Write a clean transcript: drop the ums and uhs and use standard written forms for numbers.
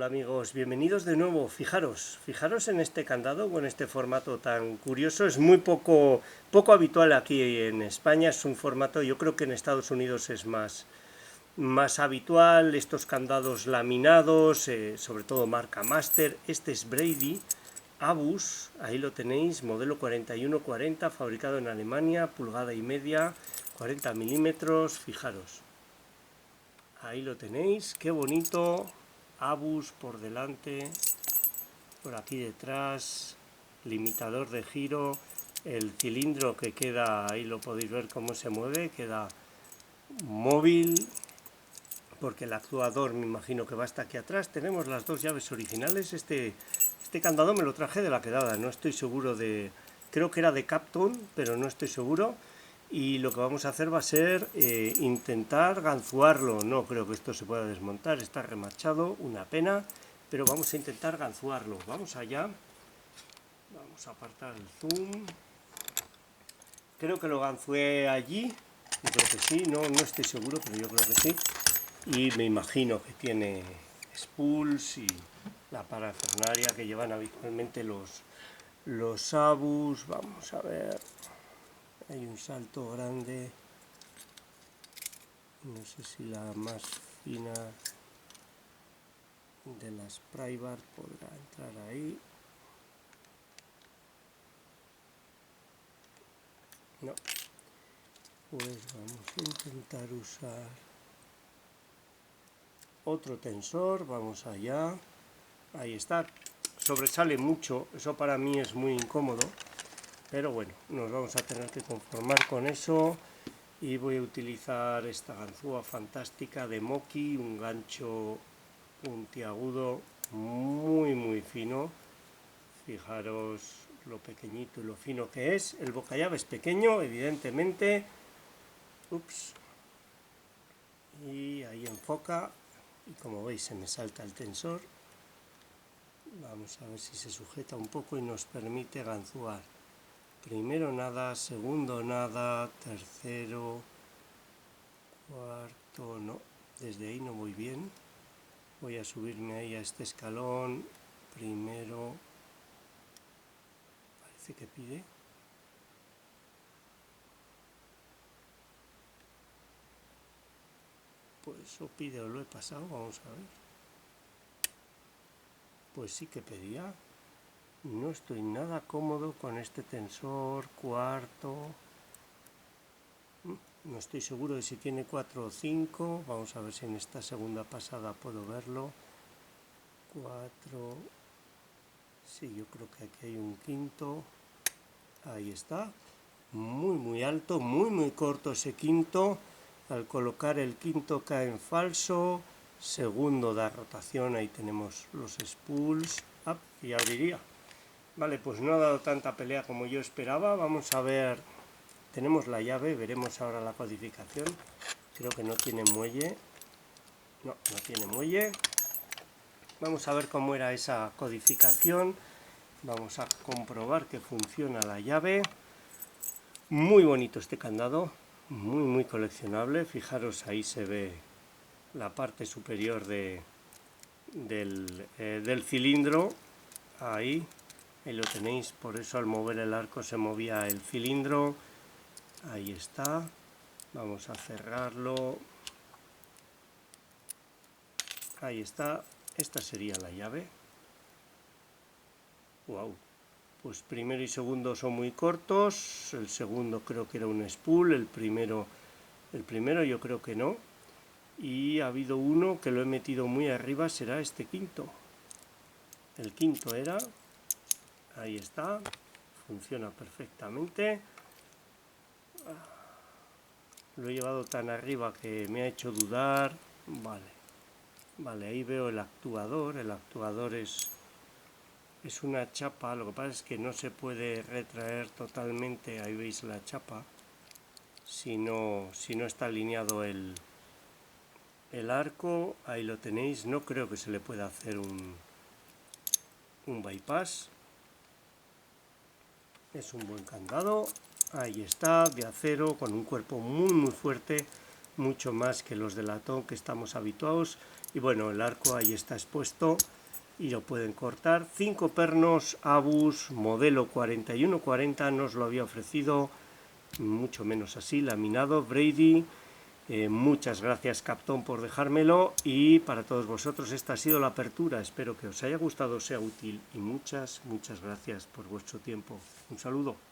Hola amigos, bienvenidos de nuevo. Fijaros en este candado o en este formato tan curioso. Es muy poco habitual aquí en España. Es un formato, yo creo que en Estados Unidos es más habitual. Estos candados laminados, sobre todo marca Master. Este es Brady Abus, ahí lo tenéis, modelo 4140, fabricado en Alemania, pulgada y media, 40 milímetros. Fijaros. Ahí lo tenéis, qué bonito. Abus por delante, por aquí detrás, limitador de giro, el cilindro que queda, ahí lo podéis ver cómo se mueve, queda móvil, porque el actuador me imagino que va hasta aquí atrás. Tenemos las dos llaves originales. Este candado me lo traje de la quedada, no estoy seguro de... Creo que era de Capton, pero no estoy seguro. Y lo que vamos a hacer va a ser intentar ganzuarlo. No creo que esto se pueda desmontar, está remachado, una pena, pero vamos a intentar ganzuarlo. Vamos allá, vamos a apartar el zoom. Creo que lo ganzué allí, yo creo que sí, no estoy seguro, pero yo creo que sí. Y me imagino que tiene spools y la parafernalia que llevan habitualmente los Abus. Vamos a ver, hay un salto grande. No sé si la más fina de las prybar podrá entrar ahí. No. Pues vamos a intentar usar otro tensor. Vamos allá. Ahí está. Sobresale mucho. Eso para mí es muy incómodo. Pero bueno, nos vamos a tener que conformar con eso. Y voy a utilizar esta ganzúa fantástica de Moki, un gancho puntiagudo muy fino. Fijaros lo pequeñito y lo fino que es. El bocallave es pequeño, evidentemente. Ups. Y ahí enfoca. Y como veis se me salta el tensor. Vamos a ver si se sujeta un poco y nos permite ganzuar. Primero nada, segundo nada, tercero, cuarto, no. Desde ahí no voy bien. Voy a subirme ahí a este escalón. Primero, parece que pide. Pues o pide o lo he pasado, vamos a ver. Pues sí que pedía. No estoy nada cómodo con este tensor, cuarto. No estoy seguro de si tiene 4 o 5. Vamos a ver si en esta segunda pasada puedo verlo. 4. Sí, yo creo que aquí hay un quinto. Ahí está. Muy alto, muy corto ese quinto. Al colocar el quinto cae en falso. Segundo da rotación, ahí tenemos los spools. Y abriría. Vale, pues no ha dado tanta pelea como yo esperaba. Vamos a ver, tenemos la llave, veremos ahora la codificación. Creo que no tiene muelle. No tiene muelle. Vamos a ver cómo era esa codificación. Vamos a comprobar que funciona la llave. Muy bonito este candado, muy coleccionable. Fijaros, ahí se ve la parte superior del cilindro. Ahí lo tenéis, por eso al mover el arco se movía el cilindro. Ahí está. Vamos a cerrarlo. Ahí está. Esta sería la llave. Wow. Pues primero y segundo son muy cortos. El segundo creo que era un spool. El primero yo creo que no. Y ha habido uno que lo he metido muy arriba, será este quinto. El quinto era. Ahí está. Funciona perfectamente. Lo he llevado tan arriba que me ha hecho dudar. Vale, ahí veo el actuador. El actuador es una chapa. Lo que pasa es que no se puede retraer totalmente. Ahí veis la chapa. Si no está alineado el arco. Ahí lo tenéis. No creo que se le pueda hacer un bypass. Es un buen candado. Ahí está, de acero, con un cuerpo muy fuerte. mucho más que los de latón que estamos habituados. Y bueno, el arco ahí está expuesto y lo pueden cortar. 5 pernos Abus modelo 4140, nos lo había ofrecido, mucho menos así, laminado Brady. Muchas gracias Captón por dejármelo, y para todos vosotros esta ha sido la apertura. Espero que os haya gustado, sea útil, y muchas gracias por vuestro tiempo. Un saludo.